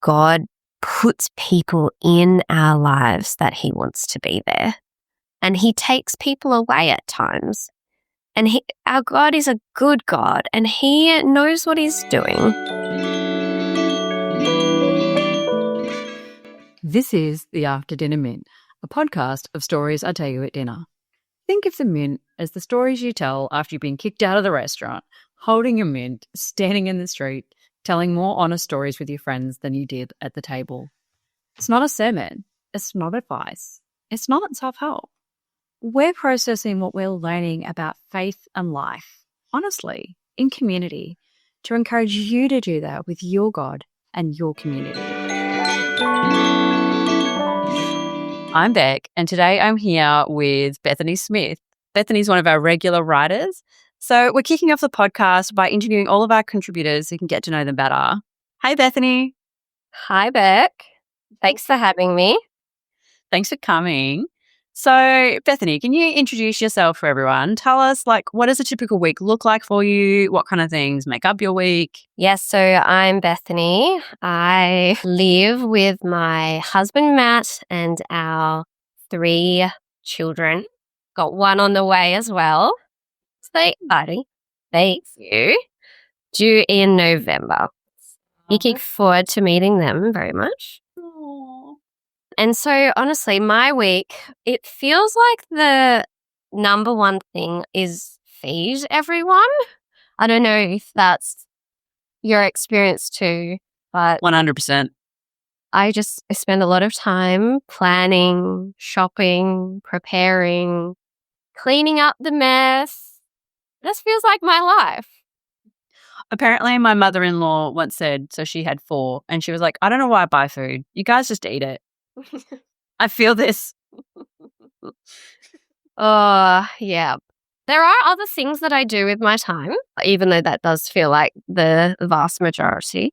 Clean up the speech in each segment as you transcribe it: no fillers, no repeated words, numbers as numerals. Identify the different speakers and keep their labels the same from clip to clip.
Speaker 1: God puts people in our lives that he wants to be there. And he takes people away at times. And our God is a good God, and he knows what he's doing.
Speaker 2: This is the After Dinner Mint, a podcast of stories I tell you at dinner. Think of the mint as the stories you tell after you've been kicked out of the restaurant, holding your mint, standing in the street, telling more honest stories with your friends than you did at the table. It's not a sermon. It's not advice. It's not self-help. We're processing what we're learning about faith and life, honestly, in community, to encourage you to do that with your God and your community. I'm Beck, and today I'm here with Bethany Smith. Bethany's one of our regular writers. So we're kicking off the podcast by interviewing all of our contributors so you can get to know them better. Hi, Bethany.
Speaker 1: Hi, Beck. Thanks for having me.
Speaker 2: Thanks for coming. So, Bethany, can you introduce yourself for everyone? Tell us, what does a typical week look like for you? What kind of things make up your week?
Speaker 1: Yes, so I'm Bethany. I live with my husband, Matt, and our 3 children. Got one on the way as well. So exciting. Thank you. Due in November. Looking forward to meeting them very much. And so, honestly, my week, it feels like the number one thing is feed everyone. I don't know if that's your experience too, but
Speaker 2: 100%.
Speaker 1: I spend a lot of time planning, shopping, preparing, cleaning up the mess. This feels like my life.
Speaker 2: Apparently, my mother-in-law once said, so she had 4, and she was like, I don't know why I buy food. You guys just eat it. I feel this.
Speaker 1: Oh, yeah. There are other things that I do with my time, even though that does feel like the vast majority.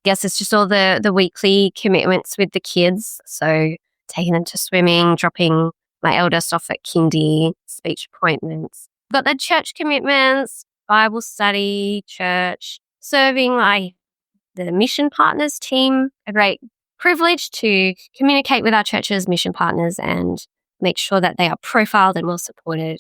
Speaker 1: Guess it's just all the weekly commitments with the kids. So taking them to swimming, dropping my eldest off at kindy, speech appointments. Got the church commitments, Bible study, church, serving the mission partners team, a great privilege to communicate with our church's mission partners and make sure that they are profiled and well supported.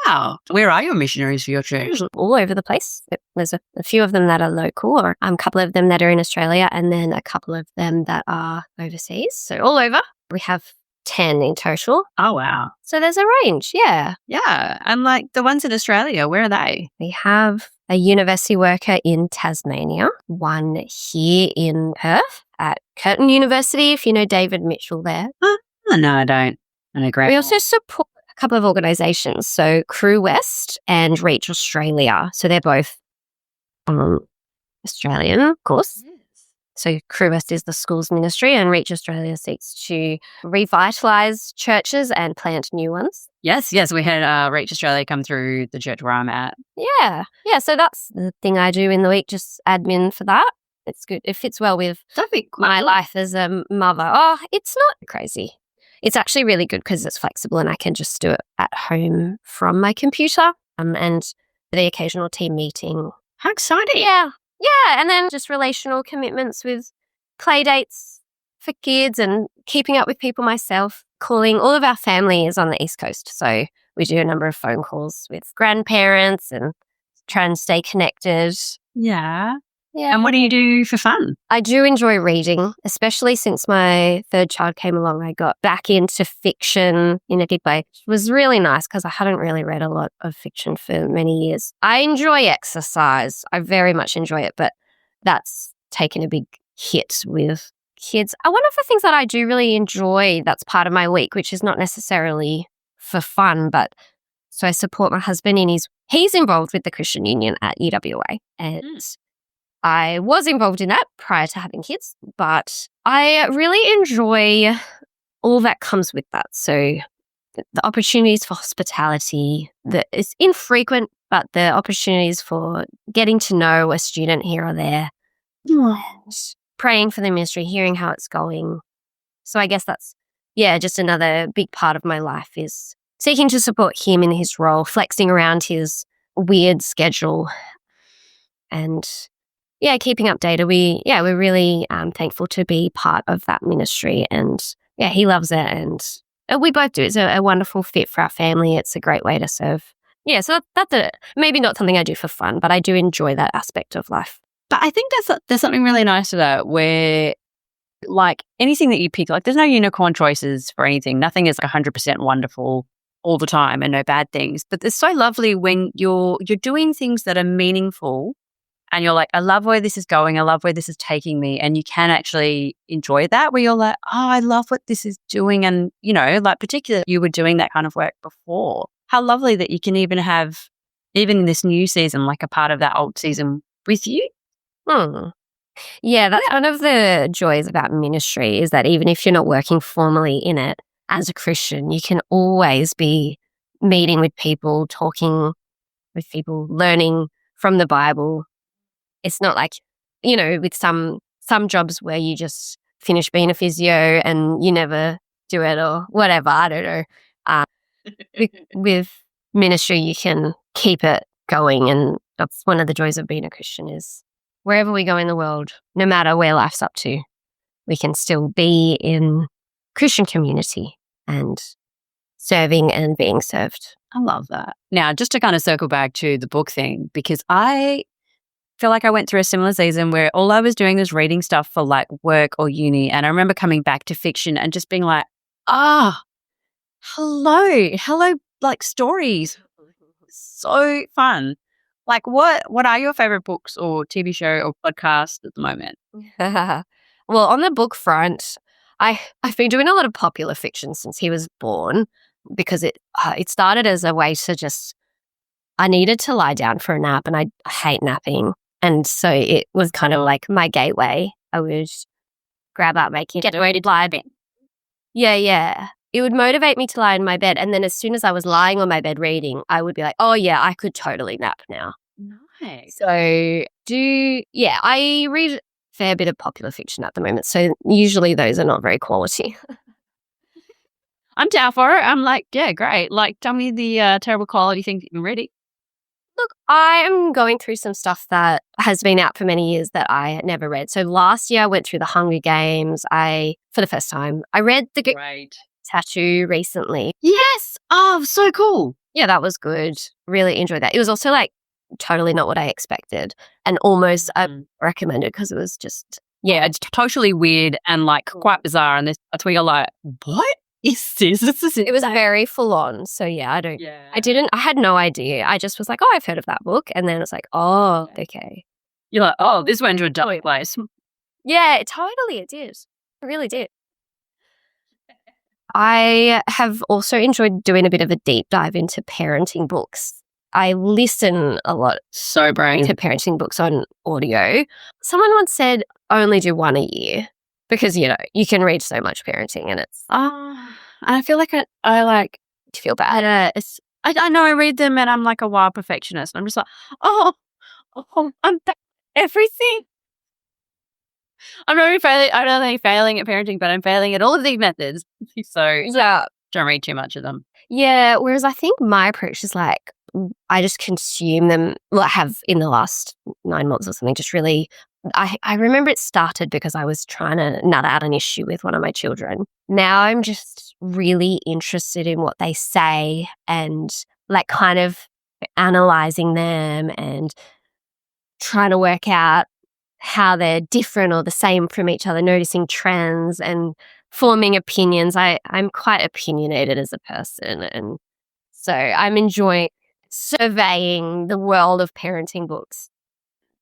Speaker 2: Wow. Where are your missionaries for your church?
Speaker 1: All over the place. There's a few of them that are local, or a couple of them that are in Australia, and then a couple of them that are overseas. So all over. We have 10 in total.
Speaker 2: Oh, wow.
Speaker 1: So there's a range, yeah.
Speaker 2: Yeah. And the ones in Australia, where are they?
Speaker 1: We have a university worker in Tasmania, one here in Perth at Curtin University, if you know David Mitchell there.
Speaker 2: Oh, no, I don't. I know great.
Speaker 1: We also support a couple of organisations, so Crew West and Reach Australia. So they're both Australian, of course. Yes. So Crew West is the schools ministry, and Reach Australia seeks to revitalise churches and plant new ones.
Speaker 2: Yes. We had Reach Australia come through the church where I'm at.
Speaker 1: Yeah. So that's the thing I do in the week, just admin for that. It's good. It fits well with my life as a mother. Oh, it's not crazy. It's actually really good because it's flexible and I can just do it at home from my computer and the occasional team meeting.
Speaker 2: How exciting.
Speaker 1: Yeah. And then just relational commitments with play dates for kids and keeping up with people myself. Calling all of our family is on the East Coast. So we do a number of phone calls with grandparents and try and stay connected.
Speaker 2: Yeah. And what do you do for fun?
Speaker 1: I do enjoy reading, especially since my 3rd child came along. I got back into fiction in a big way. It was really nice because I hadn't really read a lot of fiction for many years. I enjoy exercise. I very much enjoy it, but that's taken a big hit with kids. One of the things that I do really enjoy that's part of my week, which is not necessarily for fun, but so I support my husband he's involved with the Christian Union at UWA, and I was involved in that prior to having kids, but I really enjoy all that comes with that. So the opportunities for hospitality, it's infrequent, but the opportunities for getting to know a student here or there, praying for the ministry, hearing how it's going. So I guess that's, just another big part of my life is seeking to support him in his role, flexing around his weird schedule and keeping updated. We're really thankful to be part of that ministry, and he loves it, and we both do. It's a wonderful fit for our family. It's a great way to serve. Yeah, so that's maybe not something I do for fun, but I do enjoy that aspect of life.
Speaker 2: But I think there's something really nice to that where, like, anything that you pick, like, there's no unicorn choices for anything. Nothing is like 100% wonderful all the time and no bad things. But it's so lovely when you're doing things that are meaningful and you're like, I love where this is going. I love where this is taking me. And you can actually enjoy that, where you're like, oh, I love what this is doing. And, like, particularly you were doing that kind of work before. How lovely that you can even have, even in this new season, like a part of that old season with you.
Speaker 1: Yeah, that's one of the joys about ministry, is that even if you're not working formally in it as a Christian, you can always be meeting with people, talking with people, learning from the Bible. It's not like, with some jobs where you just finish being a physio and you never do it or whatever. I don't know. With ministry, you can keep it going, and that's one of the joys of being a Christian, is wherever we go in the world, no matter where life's up to, we can still be in Christian community and serving and being served.
Speaker 2: I love that. Now, just to kind of circle back to the book thing, because I feel like I went through a similar season where all I was doing was reading stuff for like work or uni. And I remember coming back to fiction and just being like, hello, like stories. So fun. Like, what are your favorite books or TV show or podcast at the moment?
Speaker 1: Well, on the book front, I've been doing a lot of popular fiction since he was born, because it started as a way to just, I needed to lie down for a nap, and I hate napping. And so it was kind of like my gateway. I would grab up my kid, get ready to lie in bed. Yeah. It would motivate me to lie in my bed. And then as soon as I was lying on my bed reading, I would be like, oh yeah, I could totally nap now.
Speaker 2: Nice.
Speaker 1: So I read a fair bit of popular fiction at the moment. So usually those are not very quality.
Speaker 2: I'm down for it. I'm like, yeah, great. Like, tell me the terrible quality things you've been reading.
Speaker 1: Look, I am going through some stuff that has been out for many years that I had never read. So last year I went through the Hunger Games. For the first time, I read the
Speaker 2: Great.
Speaker 1: Tattoo recently.
Speaker 2: Yes. Oh, so cool.
Speaker 1: Yeah, that was good. Really enjoyed that. It was also like totally not what I expected, and almost recommended, because it was just
Speaker 2: it's totally weird and like quite bizarre. And that's where you're like, what is this?
Speaker 1: It was very full on. So I had no idea. I just was like, oh, I've heard of that book, and then it's like, oh, okay.
Speaker 2: You're like, oh, this went to a dark place.
Speaker 1: Yeah, it did. It really did. I have also enjoyed doing a bit of a deep dive into parenting books. I listen a lot
Speaker 2: to
Speaker 1: parenting books on audio. Someone once said only do one a year, because, you can read so much parenting, and it's...
Speaker 2: I feel like I like...
Speaker 1: Do you feel bad?
Speaker 2: I know I read them and I'm like a wild perfectionist. I'm just like, I'm everything. I'm not only failing at parenting, but I'm failing at all of these methods. So don't read too much of them.
Speaker 1: Yeah, whereas I think my approach is like, I just consume them, I have in the last 9 months or something, just really, I remember it started because I was trying to nut out an issue with one of my children. Now I'm just really interested in what they say, and like kind of analysing them and trying to work out how they're different or the same from each other, noticing trends and forming opinions. I'm quite opinionated as a person, and so I'm enjoying surveying the world of parenting books.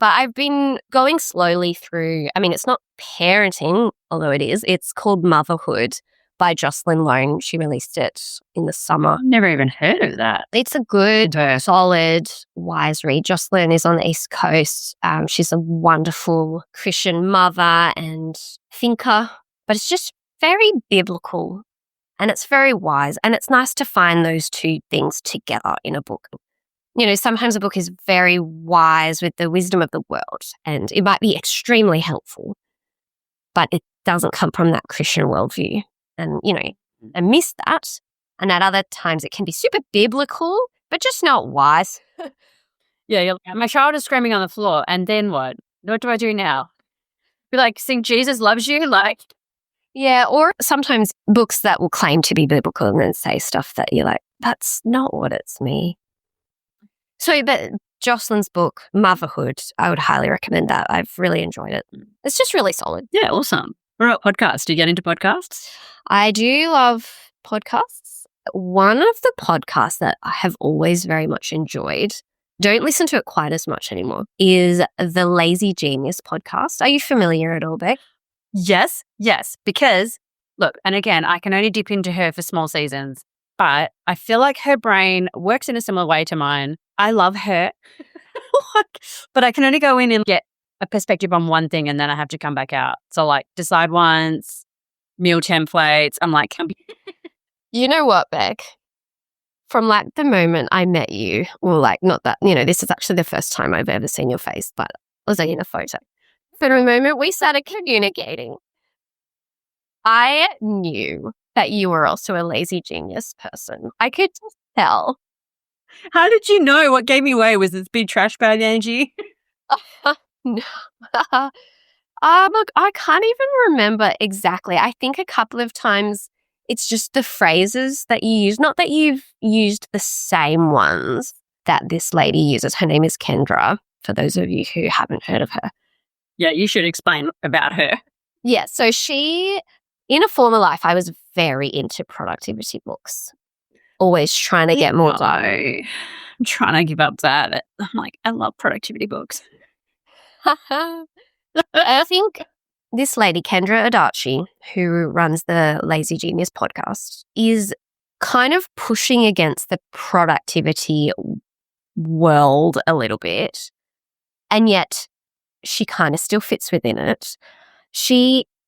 Speaker 1: But I've been going slowly through, it's not parenting, although it is. It's called Motherhood by Jocelyn Lone. She released it in the summer.
Speaker 2: I've never even heard of that.
Speaker 1: It's a good, solid, wise read. Jocelyn is on the East Coast. She's a wonderful Christian mother and thinker, but it's just very biblical, and it's very wise, and it's nice to find those two things together in a book. Sometimes a book is very wise with the wisdom of the world, and it might be extremely helpful, but it doesn't come from that Christian worldview. And, I miss that. And at other times it can be super biblical, but just not wise.
Speaker 2: Yeah, my child is screaming on the floor, and then what? What do I do now? Be like, sing Jesus Loves You? Like,
Speaker 1: Yeah, or sometimes books that will claim to be biblical and then say stuff that you're like, that's not what it's me. So, but Jocelyn's book, Motherhood, I would highly recommend that. I've really enjoyed it. It's just really solid.
Speaker 2: yeah, awesome. What about podcasts? Do you get into podcasts?
Speaker 1: I do love podcasts. One of the podcasts that I have always very much enjoyed, don't listen to it quite as much anymore, is the Lazy Genius podcast. Are you familiar at all, Beck?
Speaker 2: Yes. Because, look, and again, I can only dip into her for small seasons, but I feel like her brain works in a similar way to mine. I love her, but I can only go in and get a perspective on one thing and then I have to come back out. So like decide once, meal templates. I'm like,
Speaker 1: You know what, Beck? From like the moment I met you, well, like not that, this is actually the first time I've ever seen your face, but I was like in a photo. For the moment we started communicating, I knew that you were also a lazy genius person. I could just tell.
Speaker 2: how did you know? What gave me away was this big trash bag energy.
Speaker 1: No. Look, I can't even remember exactly. I think a couple of times it's just the phrases that you use. Not that you've used the same ones that this lady uses. Her name is Kendra, for those of you who haven't heard of her.
Speaker 2: Yeah, you should explain about her.
Speaker 1: Yeah, so in a former life, I was very into productivity books. Always trying to get more done.
Speaker 2: I'm trying to give up that. I'm like, I love productivity books.
Speaker 1: I think this lady, Kendra Adachi, who runs the Lazy Genius podcast, is kind of pushing against the productivity world a little bit. And yet she kind of still fits within it.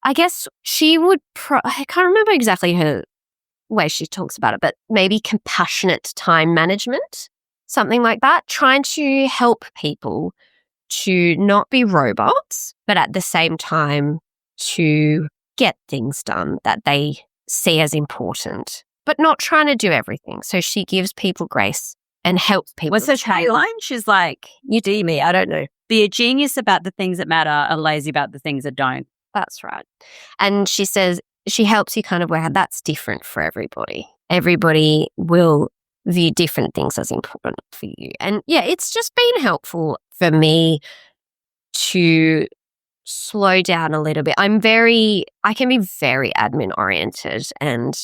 Speaker 1: I guess she would, I can't remember exactly her way she talks about it, but maybe compassionate time management, something like that, trying to help people to not be robots, but at the same time to get things done that they see as important, but not trying to do everything. So she gives people grace and helps people.
Speaker 2: What's her tagline? She's like,
Speaker 1: you do me, I don't know.
Speaker 2: Be a genius about the things that matter and lazy about the things that don't.
Speaker 1: That's right. And she says she helps you kind of where that's different for everybody. Everybody will view different things as important for you. And yeah, it's just been helpful for me to slow down a little bit. I can be very admin oriented, and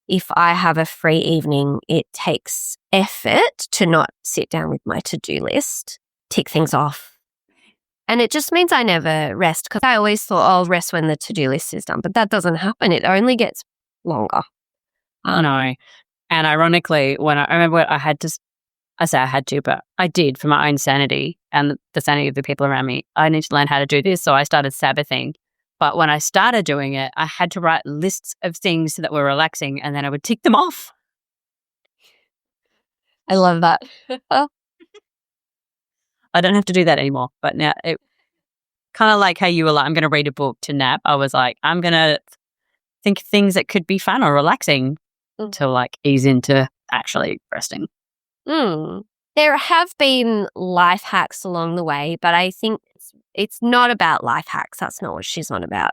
Speaker 1: if I have a free evening, it takes effort to not sit down with my to-do list, tick things off. And it just means I never rest, because I always thought I'll rest when the to-do list is done, but that doesn't happen. It only gets longer.
Speaker 2: I know. And ironically, when I remember I had to, but I did for my own sanity and the sanity of the people around me. I need to learn how to do this. So I started Sabbathing. But when I started doing it, I had to write lists of things that were relaxing and then I would tick them off.
Speaker 1: I love that.
Speaker 2: I don't have to do that anymore. But now it kind of like how you were like, I'm going to read a book to nap. I was like, I'm going to think things that could be fun or relaxing to like ease into actually resting.
Speaker 1: There have been life hacks along the way, but I think it's not about life hacks. That's not what she's on about.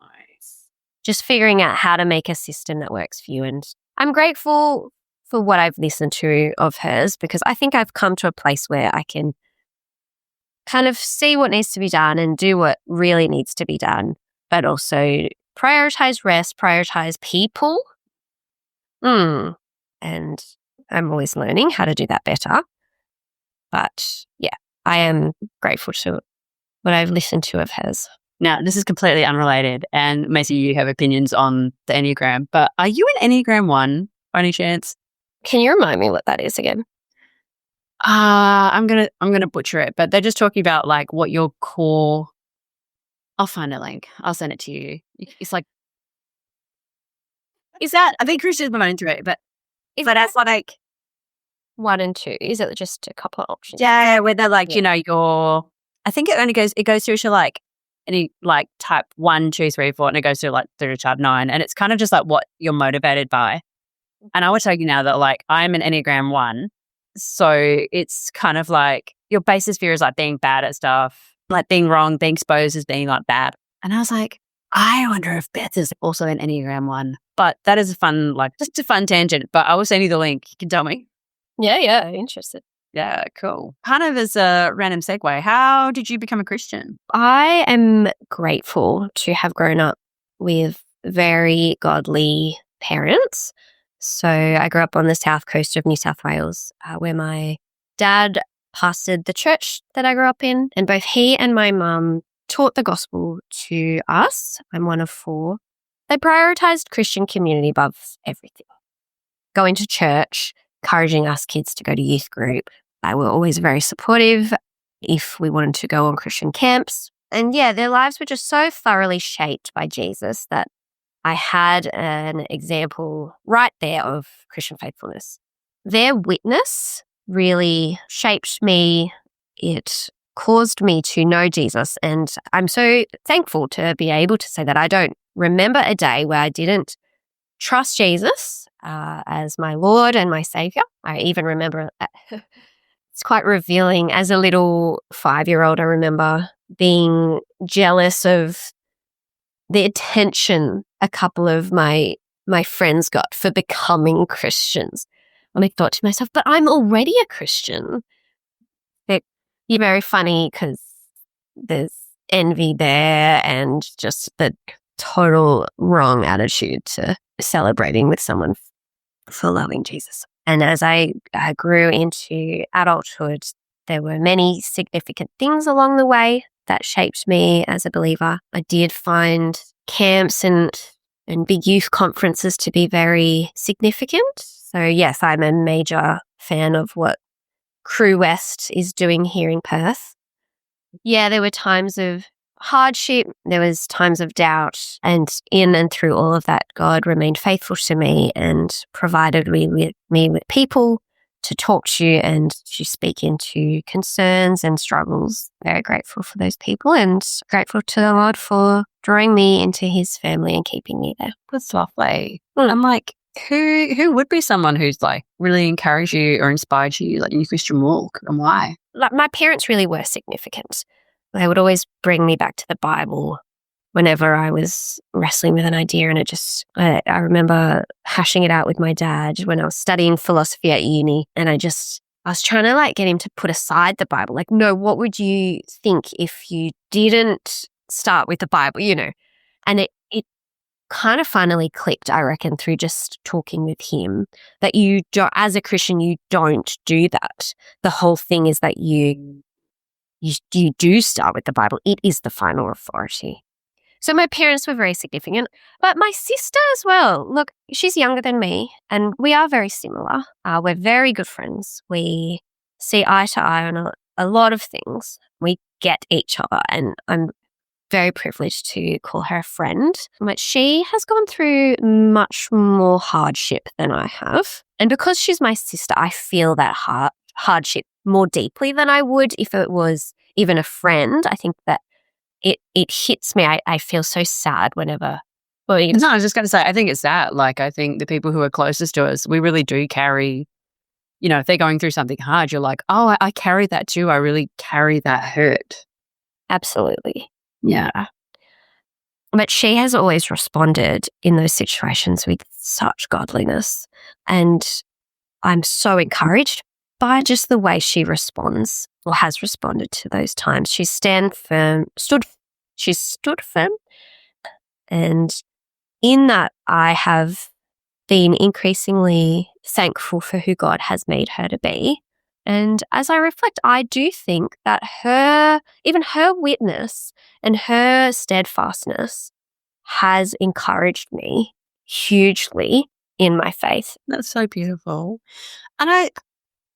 Speaker 2: Nice.
Speaker 1: Just figuring out how to make a system that works for you. And I'm grateful for what I've listened to of hers, because I think I've come to a place where I can kind of see what needs to be done and do what really needs to be done, but also prioritize rest, prioritize people. And I'm always learning how to do that better. But yeah, I am grateful to what I've listened to of hers.
Speaker 2: Now, this is completely unrelated, and Macy, you have opinions on the Enneagram, but are you an Enneagram 1 by any chance?
Speaker 1: Can you remind me what that is again?
Speaker 2: I'm gonna butcher it, but they're just talking about like what your core. I'll find a link. I'll send it to you. It's like, is that? I think Christian's my own through it, but that's like
Speaker 1: 1 and 2. Is it just a couple of options?
Speaker 2: Yeah, where they're like, your. I think it goes through to like any like type 1, 2, 3, 4, and it goes through like through to type 9, and it's kind of just like what you're motivated by. And I would tell you now that like I'm an Enneagram 1, so it's kind of like your basis fear is like being bad at stuff, like being wrong, being exposed as being like bad. And I was like, I wonder if Beth is also an Enneagram 1. But that is a fun, like, just a fun tangent. But I will send you the link. You can tell me.
Speaker 1: Yeah, interested.
Speaker 2: Yeah, cool. Kind of as a random segue, how did you become a Christian?
Speaker 1: I am grateful to have grown up with very godly parents. So I grew up on the south coast of New South Wales, where my dad pastored the church that I grew up in, and both he and my mum taught the gospel to us. I'm one of 4. They prioritized Christian community above everything. Going to church, encouraging us kids to go to youth group. They were always very supportive if we wanted to go on Christian camps. And yeah, their lives were just so thoroughly shaped by Jesus that I had an example right there of Christian faithfulness. Their witness really shaped me. It caused me to know Jesus. And I'm so thankful to be able to say that I don't remember a day where I didn't trust Jesus as my Lord and my Savior. I even remember it's quite revealing. As a little 5-year-old, I remember being jealous of the attention a couple of my friends got for becoming Christians. And I thought to myself, but I'm already a Christian. You're very funny because there's envy there and just the total wrong attitude to celebrating with someone for loving Jesus. And as I grew into adulthood, there were many significant things along the way that shaped me as a believer. I did find camps and big youth conferences to be very significant. So yes, I'm a major fan of what Crew West is doing here in Perth. Yeah, there were times of hardship, there was times of doubt, and in and through all of that, God remained faithful to me and provided me with people to talk to and to speak into concerns and struggles. Very grateful for those people and grateful to the Lord for drawing me into his family and keeping me there.
Speaker 2: That's lovely. I'm like, who would be someone who's like really encouraged you or inspired you like in your Christian walk, and why?
Speaker 1: Like, my parents really were significant. They would always bring me back to the Bible whenever I was wrestling with an idea, and I remember hashing it out with my dad when I was studying philosophy at uni, and I was trying to like get him to put aside the Bible. Like, no, what would you think if you didn't start with the Bible, And it kind of finally clicked, I reckon, through just talking with him, that you don't, as a Christian, you don't do that. The whole thing is that you do start with the Bible. It is the final authority. So my parents were very significant, but my sister as well. Look, she's younger than me and we are very similar. We're very good friends. We see eye to eye on a lot of things. We get each other, and I'm very privileged to call her a friend. But she has gone through much more hardship than I have. And because she's my sister, I feel that hardship more deeply than I would if it was even a friend. I think that it hits me. I feel so sad whenever.
Speaker 2: No, I was just going to say, I think it's that. Like, I think the people who are closest to us, we really do carry, if they're going through something hard, you're like, oh, I carry that too. I really carry that hurt.
Speaker 1: Absolutely.
Speaker 2: Yeah.
Speaker 1: But she has always responded in those situations with such godliness. And I'm so encouraged by just the way she responds or has responded to those times. She's stood firm. And in that, I have been increasingly thankful for who God has made her to be. And as I reflect, I do think that even her witness and her steadfastness has encouraged me hugely in my faith.
Speaker 2: That's so beautiful. And I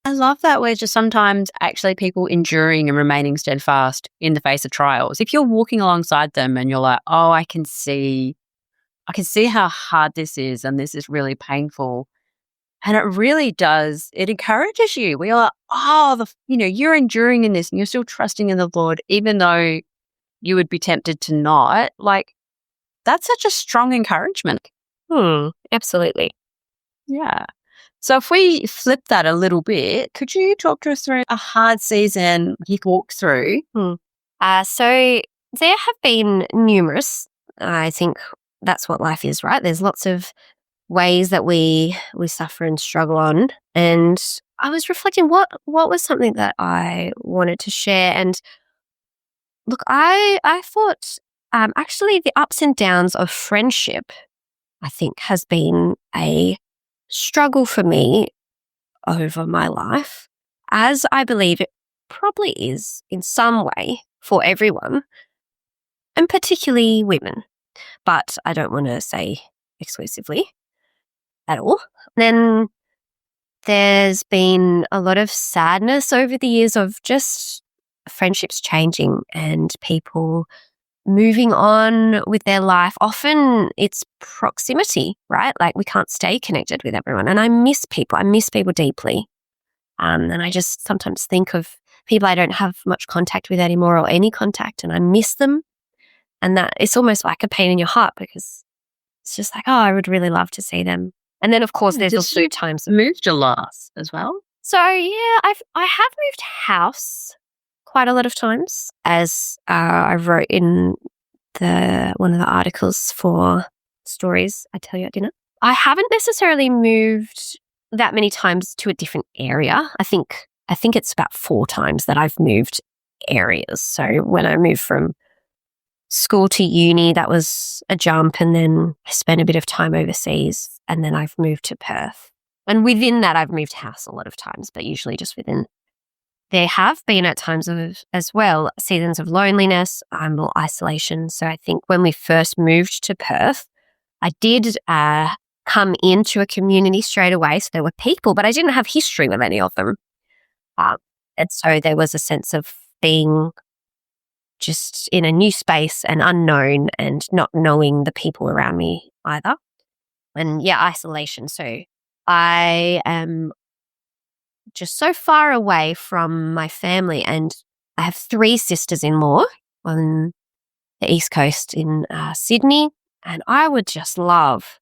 Speaker 2: love that we're just sometimes actually people enduring and remaining steadfast in the face of trials. If you're walking alongside them and you're like, oh, I can see how hard this is and this is really painful. And it really does. It encourages you. We are like, oh, you're enduring in this and you're still trusting in the Lord, even though you would be tempted to not. Like, that's such a strong encouragement.
Speaker 1: Absolutely.
Speaker 2: Yeah. So if we flip that a little bit, could you talk to us through a hard season you've walked through
Speaker 1: So there have been numerous. I think that's what life is, right? There's lots of ways that we suffer and struggle on. And I was reflecting what was something that I wanted to share. And look, I thought actually the ups and downs of friendship, I think, has been a struggle for me over my life, as I believe it probably is in some way for everyone, and particularly women. But I don't want to say exclusively at all. Then there's been a lot of sadness over the years of just friendships changing and people moving on with their life. Often it's proximity, right? Like we can't stay connected with everyone. And I miss people. I miss people deeply. And I just sometimes think of people I don't have much contact with anymore or any contact, and I miss them. And that it's almost like a pain in your heart because it's just like, oh, I would really love to see them. And then, of course, there's also times
Speaker 2: moved a lot as well.
Speaker 1: So yeah, I have moved house quite a lot of times, as I wrote in one of the articles for Stories I Tell You at Dinner. I haven't necessarily moved that many times to a different area. I think it's about 4 times that I've moved areas. So when I moved from school to uni, that was a jump, and then I spent a bit of time overseas, and then I've moved to Perth. And within that, I've moved house a lot of times, but usually just within. There have been at times as well seasons of loneliness or isolation. So I think when we first moved to Perth, I did come into a community straight away. So there were people, but I didn't have history with any of them. And so there was a sense of being just in a new space and unknown and not knowing the people around me either. And yeah, isolation. So I am just so far away from my family, and I have 3 sisters-in-law on the East Coast in Sydney, and I would just love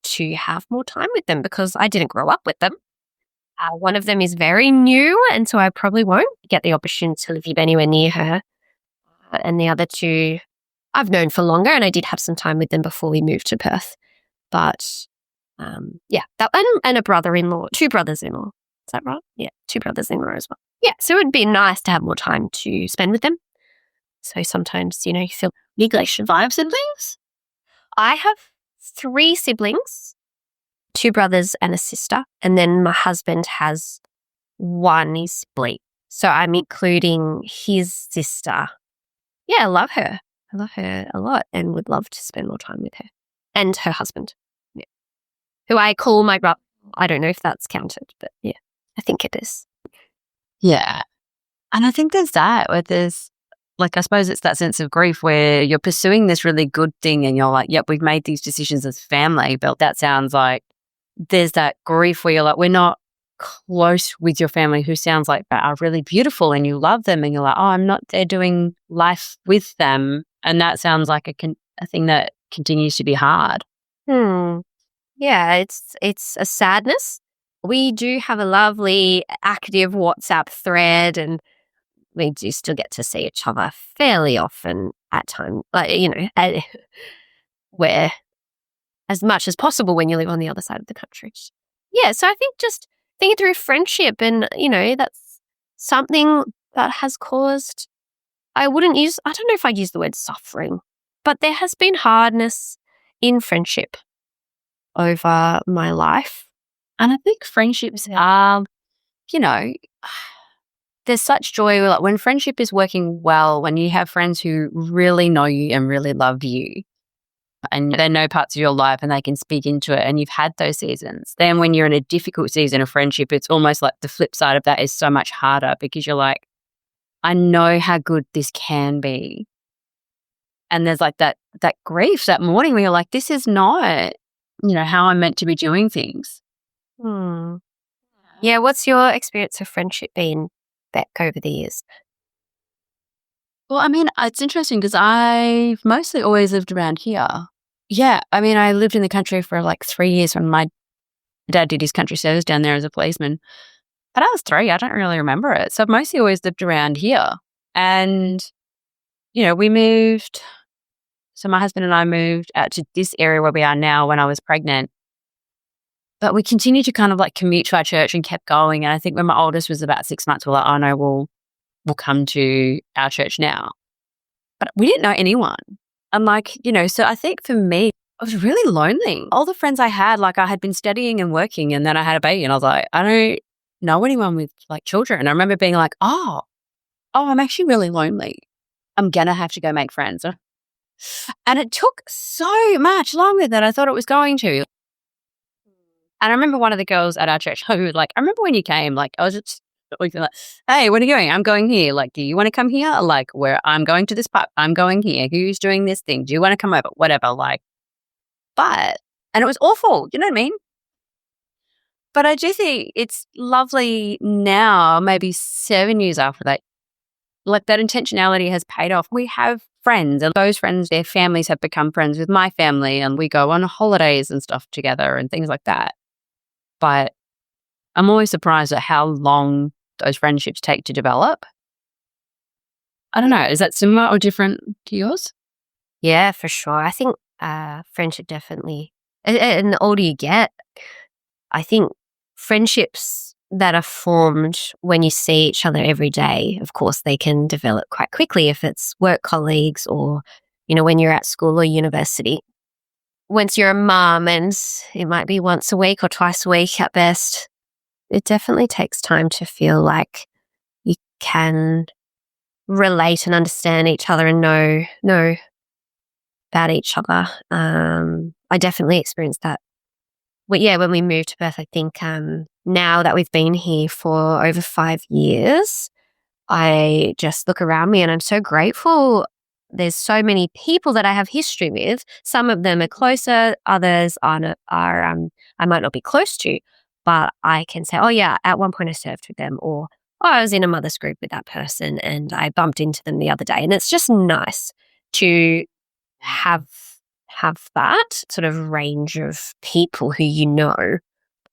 Speaker 1: to have more time with them because I didn't grow up with them. One of them is very new, and so I probably won't get the opportunity to live anywhere near her. And the other 2 I've known for longer, and I did have some time with them before we moved to Perth. But yeah, and a brother-in-law, 2 brothers-in-law. Is that right? Yeah, 2 brothers-in-law as well. Yeah, so it would be nice to have more time to spend with them. So sometimes, you feel neglected.
Speaker 2: 5 siblings?
Speaker 1: I have 3 siblings, 2 brothers and a sister, and then my husband has 1 sibling. So I'm including his sister. Yeah, I love her. I love her a lot and would love to spend more time with her. And her husband, yeah, who I call my brother. I don't know if that's counted, but yeah, I think it is.
Speaker 2: Yeah. And I think there's that where there's, I suppose it's that sense of grief where you're pursuing this really good thing and you're like, yep, we've made these decisions as family, but that sounds like there's that grief where you're like, we're not close with your family who sounds like that are really beautiful and you love them and you're like, oh, I'm not there doing life with them. And that sounds like a thing that continues to be hard.
Speaker 1: Yeah, it's a sadness. We do have a lovely active WhatsApp thread, and we do still get to see each other fairly often at times, where as much as possible when you live on the other side of the country. Yeah, so I think just thinking through friendship and, that's something that has caused, I don't know if I'd use the word suffering, but there has been hardness in friendship over my life.
Speaker 2: And I think friendships are, there's such joy when friendship is working well, when you have friends who really know you and really love you and they know parts of your life and they can speak into it and you've had those seasons. Then when you're in a difficult season of friendship, it's almost like the flip side of that is so much harder because you're like, I know how good this can be. And there's like that grief, that morning where you're like, this is not, how I'm meant to be doing things.
Speaker 1: Yeah, what's your experience of friendship been, Beck, over the years?
Speaker 2: Well, I mean, it's interesting because I've mostly always lived around here. Yeah, I mean, I lived in the country for 3 years when my dad did his country service down there as a policeman. But I was 3, I don't really remember it. So I've mostly always lived around here. And we moved. So my husband and I moved out to this area where we are now when I was pregnant. But we continued to kind of like commute to our church and kept going. And I think when my oldest was about 6 months, we're like, oh no, we'll come to our church now. But we didn't know anyone. And so I think for me, I was really lonely. All the friends I had, I had been studying and working, and then I had a baby, and I was like, I don't know anyone with children. And I remember being like, oh, I'm actually really lonely. I'm going to have to go make friends. And it took so much longer than I thought it was going to. And I remember one of the girls at our church who was like, I remember when you came, I was just like, hey, what are you doing? I'm going here. Do you want to come here? Where I'm going to this pub. I'm going here. Who's doing this thing? Do you want to come over? Whatever. And it was awful. You know what I mean? But I do think it's lovely now, maybe 7 years after that, that intentionality has paid off. We have friends, and those friends, their families have become friends with my family, and we go on holidays and stuff together and things like that. But I'm always surprised at how long those friendships take to develop. I don't know. Is that similar or different to yours?
Speaker 1: Yeah, for sure. I think friendship definitely, and the older you get, I think friendships that are formed when you see each other every day, of course, they can develop quite quickly if it's work colleagues or, when you're at school or university. Once you're a mum, and it might be once a week or twice a week at best, it definitely takes time to feel like you can relate and understand each other and know about each other. I definitely experienced that. But yeah, when we moved to Perth, I think now that we've been here for over 5 years, I just look around me and I'm so grateful. There's so many people that I have history with. Some of them are closer, others are I might not be close to, but I can say, oh yeah, at one point I served with them, or oh, I was in a mother's group with that person and I bumped into them the other day. And it's just nice to have that sort of range of people who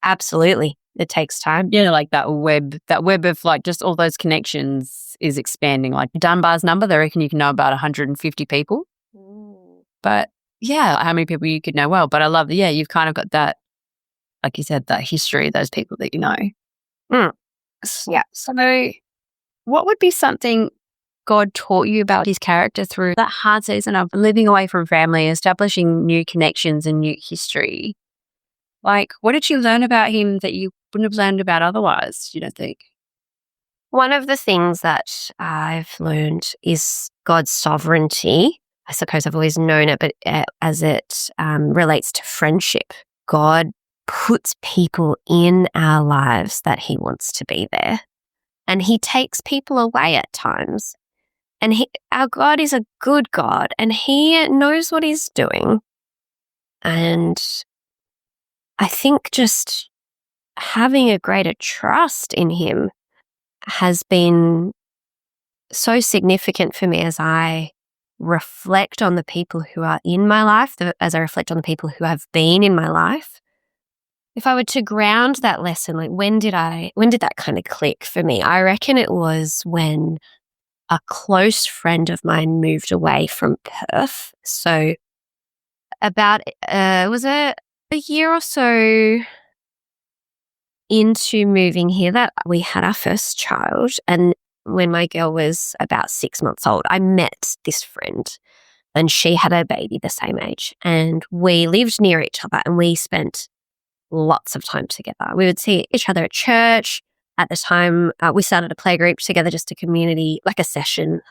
Speaker 1: Absolutely. It takes time.
Speaker 2: Yeah, that web of just all those connections is expanding. Dunbar's number, they reckon you can know about 150 people. But yeah, how many people you could know well. But I love that, you've kind of got that, like you said, that history, those people that you know.
Speaker 1: Yeah.
Speaker 2: So what would be something God taught you about his character through that hard season of living away from family, establishing new connections and new history? What did you learn about him that you wouldn't have learned about otherwise, you don't think?
Speaker 1: One of the things that I've learned is God's sovereignty. I suppose I've always known it, but as it relates to friendship, God puts people in our lives that he wants to be there. And he takes people away at times. And our God is a good God, and he knows what he's doing. And I think just having a greater trust in him has been so significant for me as I reflect on the people who are in my life, as I reflect on the people who have been in my life. If I were to ground that lesson, when did that kind of click for me? I reckon it was when a close friend of mine moved away from Perth. So about, was it a year or so into moving here that we had our first child. And when my girl was about 6 months old, I met this friend and she had a baby the same age. And we lived near each other and we spent lots of time together. We would see each other at church. At the time, we started a play group together, just a community, like a session,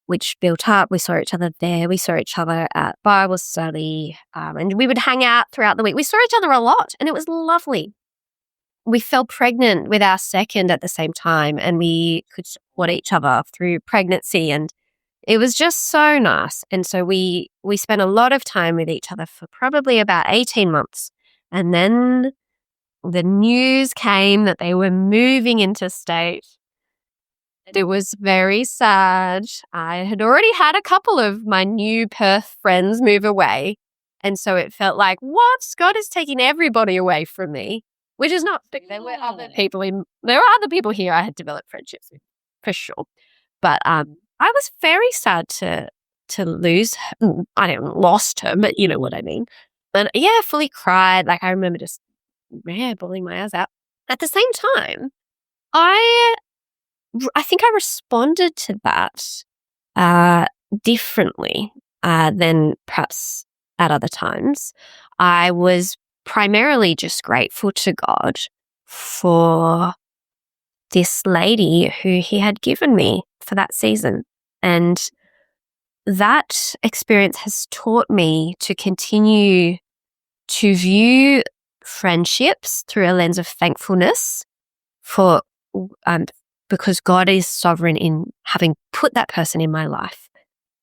Speaker 1: which built up. We saw each other there. We saw each other at Bible study, and we would hang out throughout the week. We saw each other a lot, and it was lovely. We fell pregnant with our second at the same time, and we could support each other through pregnancy, and it was just so nice. And so we spent a lot of time with each other for probably about 18 months. And then the news came that they were moving interstate. It was very sad. I had already had a couple of my new Perth friends move away. And so it felt like, what? God is taking everybody away from me, which is not. There were other people here I had developed friendships with, for sure. But I was very sad to lose her. I didn't lost her, but you know what I mean. But yeah, fully cried. Like I remember just bawling my eyes out. At the same time, I think I responded to that differently than perhaps at other times. I was primarily just grateful to God for this lady who He had given me for that season. And that experience has taught me to continue to view friendships through a lens of thankfulness for because God is sovereign in having put that person in my life.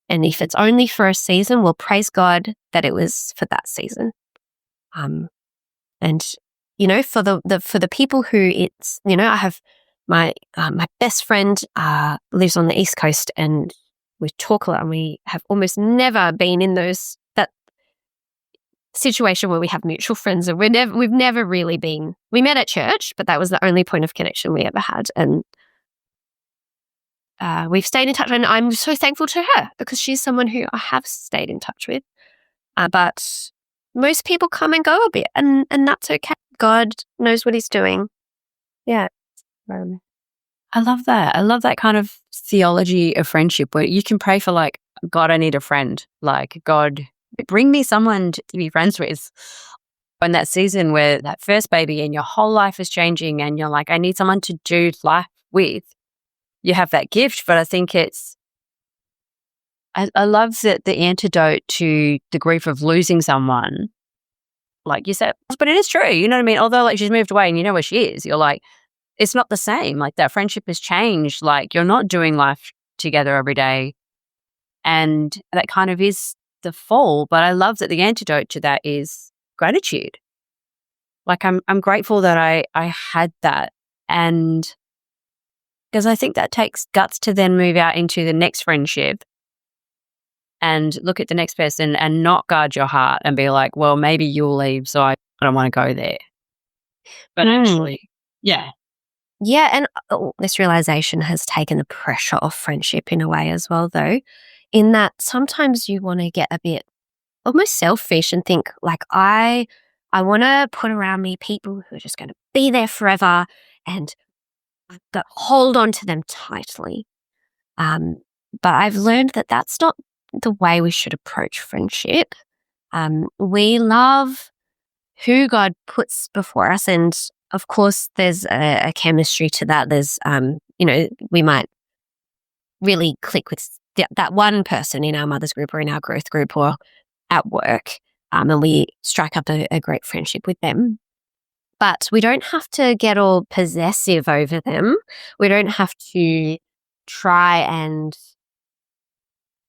Speaker 1: And if it's only for a season, well, praise God that it was for that season. And you know, for the people who it's, you know, I have my best friend lives on the East Coast, and we talk a lot, and we have almost never been in that situation where we have mutual friends, and we've never really been. We met at church, but that was the only point of connection we ever had, and we've stayed in touch. And I'm so thankful to her because she's someone who I have stayed in touch with. But most people come and go a bit, and that's okay. God knows what He's doing. Yeah.
Speaker 2: I love that. I love that kind of theology of friendship where you can pray for, like, God, I need a friend. Like, God, bring me someone to be friends with. In that season where that first baby and your whole life is changing and you're like, I need someone to do life with, you have that gift. But I think I love that the antidote to the grief of losing someone, like you said, but it is true. You know what I mean? Although, like, she's moved away and you know where she is, you're like, it's not the same. Like, that friendship has changed. Like, you're not doing life together every day. And that kind of is the fall. But I love that the antidote to that is gratitude. Like, I'm grateful that I had that. And because I think that takes guts to then move out into the next friendship and look at the next person and not guard your heart and be like, well, maybe you'll leave, so I don't want to go there. But actually, yeah.
Speaker 1: Yeah, and this realization has taken the pressure off friendship in a way as well, though, in that sometimes you want to get a bit almost selfish and think, like, I want to put around me people who are just going to be there forever, and I've got to hold on to them tightly. But I've learned that that's not the way we should approach friendship. We love who God puts before us, and of course, there's a chemistry to that. There's, you know, we might really click with that one person in our mother's group or in our growth group or at work, and we strike up a great friendship with them. But we don't have to get all possessive over them. We don't have to try and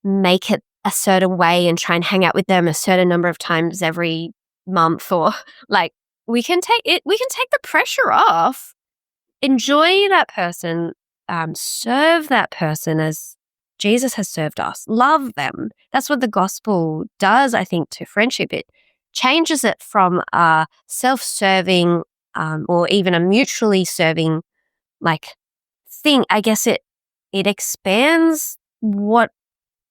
Speaker 1: make it a certain way and try and hang out with them a certain number of times every month, or like, we can take the pressure off, enjoy that person, serve that person as Jesus has served us, love them. That's what the gospel does, I think, to friendship. It changes it from a self-serving or even a mutually serving like thing. I guess it expands what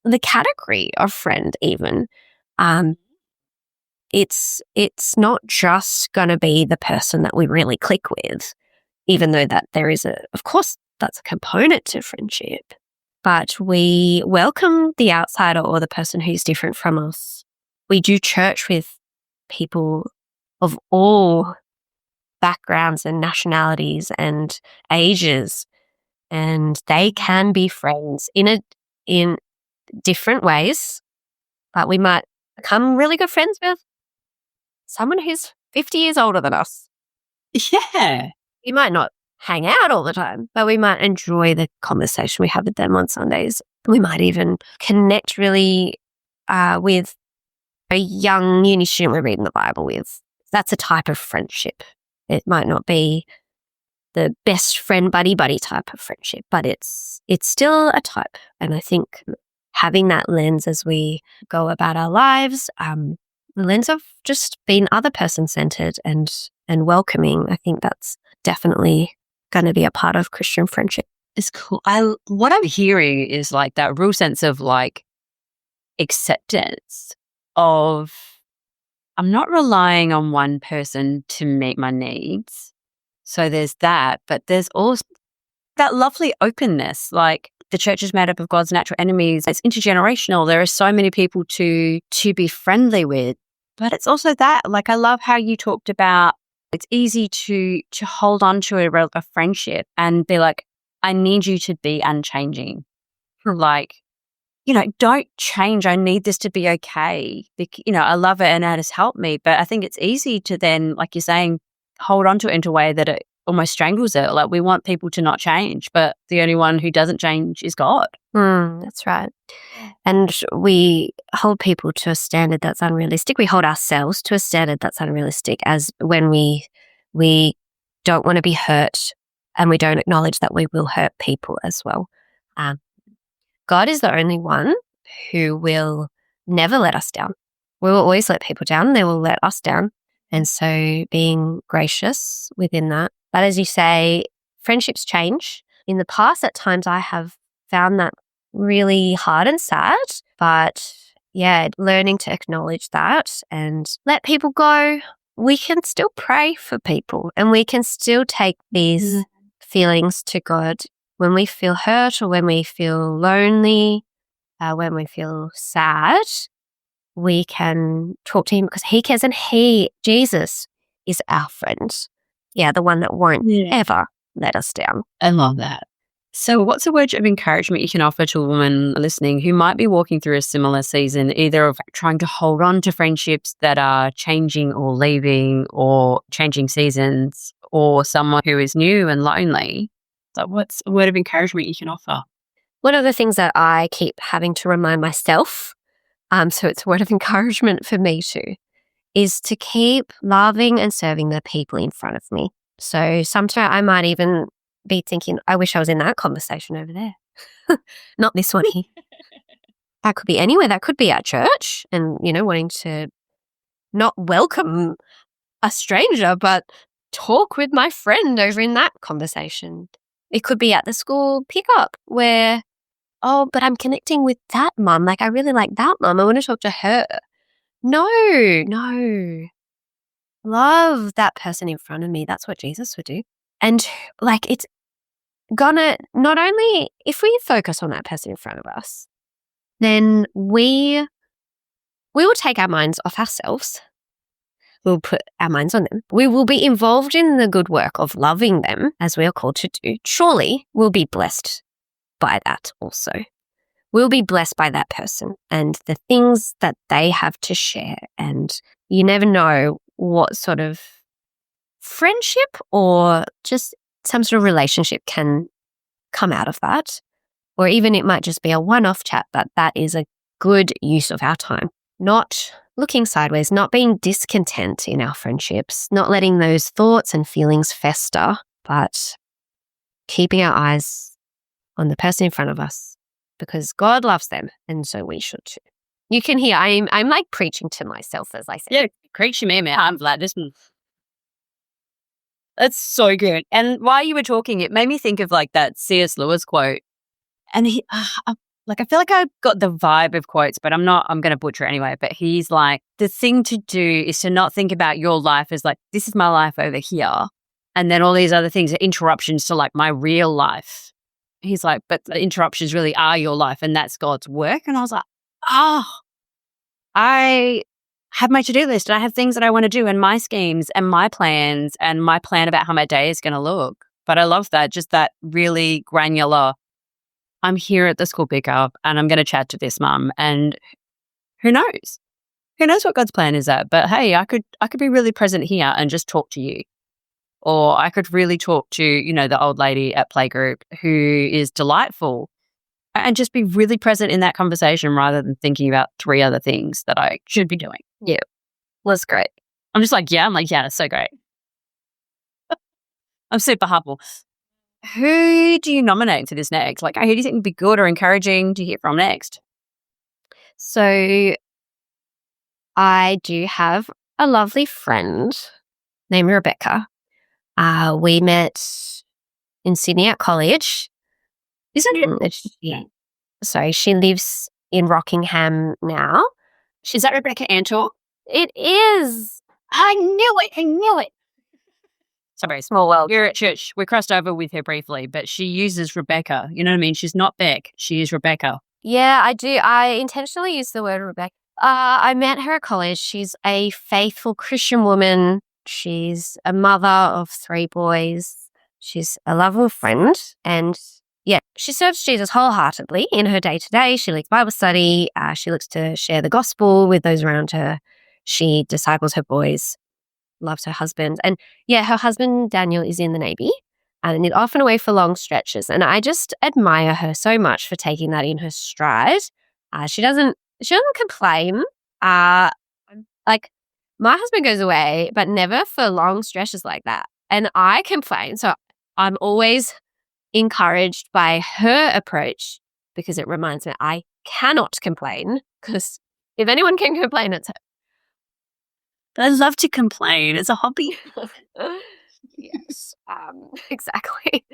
Speaker 1: the category of friend even. It's not just going to be the person that we really click with, even though that there is of course, that's a component to friendship. But we welcome the outsider or the person who's different from us. We do church with people of all backgrounds and nationalities and ages, and they can be friends in different ways. But we might become really good friends with someone who's 50 years older than us.
Speaker 2: Yeah.
Speaker 1: We might not hang out all the time, but we might enjoy the conversation we have with them on Sundays. We might even connect really with a young uni student we're reading the Bible with. That's a type of friendship. It might not be the best friend buddy type of friendship, but it's still a type. And I think having that lens as we go about our lives, the lens of just being other person centered and welcoming, I think that's definitely going to be a part of Christian friendship.
Speaker 2: It's cool. What I'm hearing is like that real sense of like acceptance of I'm not relying on one person to meet my needs. So there's that, but there's also that lovely openness. Like the church is made up of God's natural enemies. It's intergenerational. There are so many people to be friendly with. But it's also that, like, I love how you talked about it's easy to hold on to a friendship and be like, I need you to be unchanging. Like, don't change. I need this to be okay. I love it and it has helped me. But I think it's easy to then, like you're saying, hold on to it in a way that it almost strangles it. Like we want people to not change, but the only one who doesn't change is God.
Speaker 1: That's right. And we hold people to a standard that's unrealistic. We hold ourselves to a standard that's unrealistic as when we don't want to be hurt and we don't acknowledge that we will hurt people as well. God is the only one who will never let us down. We will always let people down. They will let us down. And so being gracious within that. But as you say, friendships change. In the past, at times I have found that really hard and sad. But yeah, learning to acknowledge that and let people go. We can still pray for people and we can still take these feelings to God when we feel hurt or when we feel lonely, when we feel sad. We can talk to him because he cares and Jesus is our friend. Yeah, the one that won't ever let us down.
Speaker 2: I love that. So what's a word of encouragement you can offer to a woman listening who might be walking through a similar season, either of trying to hold on to friendships that are changing or leaving or changing seasons, or someone who is new and lonely? So what's a word of encouragement you can offer?
Speaker 1: One of the things that I keep having to remind myself, so it's a word of encouragement for me too, is to keep loving and serving the people in front of me. So sometimes I might even be thinking, I wish I was in that conversation over there. Not this one here. That could be anywhere. That could be at church and, wanting to not welcome a stranger, but talk with my friend over in that conversation. It could be at the school pickup where, but I'm connecting with that mum. Like, I really like that mum. I want to talk to her. No. Love that person in front of me. That's what Jesus would do. And like, it's gonna, not only if we focus on that person in front of us, then we will take our minds off ourselves. We'll put our minds on them. We will be involved in the good work of loving them as we are called to do. Surely we'll be blessed by that also. We'll be blessed by that person and the things that they have to share. And you never know what sort of friendship or just some sort of relationship can come out of that. Or even it might just be a one-off chat, but that is a good use of our time. Not looking sideways, not being discontent in our friendships, not letting those thoughts and feelings fester, but keeping our eyes on the person in front of us because God loves them and so we should too. You can hear I'm like preaching to myself as I say.
Speaker 2: Yeah, preach to me, man. I'm glad this one. That's so good. And while you were talking, it made me think of like that C.S. Lewis quote. And he, I feel like I got the vibe of quotes, but I'm going to butcher it anyway. But he's like, the thing to do is to not think about your life as like, this is my life over here. And then all these other things are interruptions to like my real life. He's like, but the interruptions really are your life and that's God's work. And I was like, I have my to-do list and I have things that I want to do and my schemes and my plans and my plan about how my day is going to look. But I love that, just that really granular, I'm here at the school pickup and I'm going to chat to this mum and who knows? Who knows what God's plan is at? But hey, I could be really present here and just talk to you. Or I could really talk to, the old lady at playgroup who is delightful and just be really present in that conversation rather than thinking about 3 other things that I should be doing.
Speaker 1: Yeah, was great.
Speaker 2: I'm just like, yeah, it's so great. I'm super humble. Who do you nominate for this next? Like, who do you think would be good or encouraging to hear from next?
Speaker 1: So I do have a lovely friend named Rebecca. We met in Sydney at college.
Speaker 3: Isn't it?
Speaker 1: She lives in Rockingham now.
Speaker 3: Is that Rebecca Antor?
Speaker 1: It is.
Speaker 3: I knew it.
Speaker 1: Sorry, small world.
Speaker 2: We're at church. We crossed over with her briefly, but she uses Rebecca. You know what I mean? She's not Beck. She is Rebecca.
Speaker 1: Yeah, I do. I intentionally use the word Rebecca. I met her at college. She's a faithful Christian woman. She's a mother of 3 boys. She's a lovable friend. And yeah, she serves Jesus wholeheartedly in her day-to-day. She leads Bible study. She looks to share the gospel with those around her. She disciples her boys, loves her husband. And yeah, her husband, Daniel, is in the Navy and is often away for long stretches. And I just admire her so much for taking that in her stride. She doesn't complain. Like, my husband goes away, but never for long stretches like that. And I complain. So I'm always encouraged by her approach because it reminds me I cannot complain, because if anyone can complain, it's her.
Speaker 3: I love to complain. It's a hobby.
Speaker 1: Yes, exactly.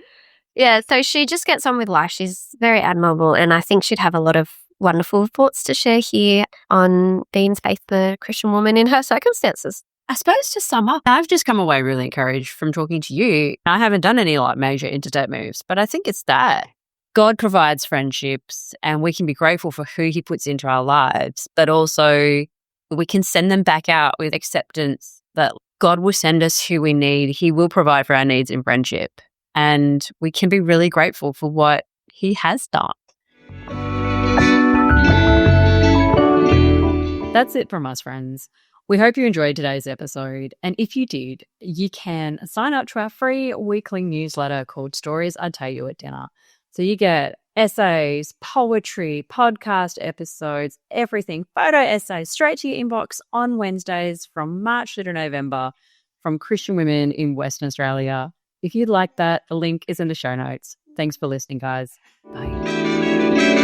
Speaker 1: Yeah, so she just gets on with life. She's very admirable, and I think she'd have a lot of wonderful thoughts to share here on being faithful Christian woman in her circumstances.
Speaker 2: I suppose to sum up, I've just come away really encouraged from talking to you. I haven't done any major interstate moves, but I think it's that God provides friendships and we can be grateful for who he puts into our lives, but also we can send them back out with acceptance that God will send us who we need. He will provide for our needs in friendship. And we can be really grateful for what he has done. That's it from us, friends. We hope you enjoyed today's episode. And if you did, you can sign up to our free weekly newsletter called Stories I Tell You at Dinner. So you get essays, poetry, podcast episodes, everything, photo essays straight to your inbox on Wednesdays from March through to November from Christian women in Western Australia. If you'd like that, the link is in the show notes. Thanks for listening, guys. Bye.